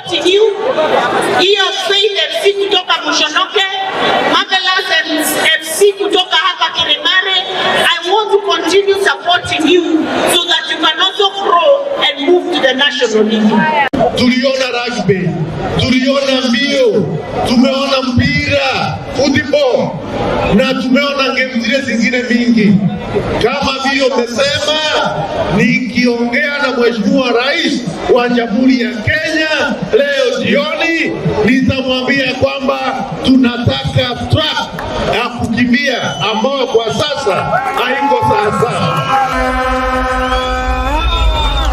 supporting you. Hiyo Faith FC kutoka Mushonoke, Marvelous FC kutoka hapa Kirimare. I want to continue supporting you so that you can also grow and move to the national league. Tuliona rugby, tuliona mbio, tumeona mpira, football, na tumeona game zingine mingi. Kama vile umesema, nikiongea na Mheshimiwa Rais wa Jamhuri ya Kenya leo jioni, nitamwambia kwamba tunataka track ya kukimbia ambao kwa sasa haiko sawa.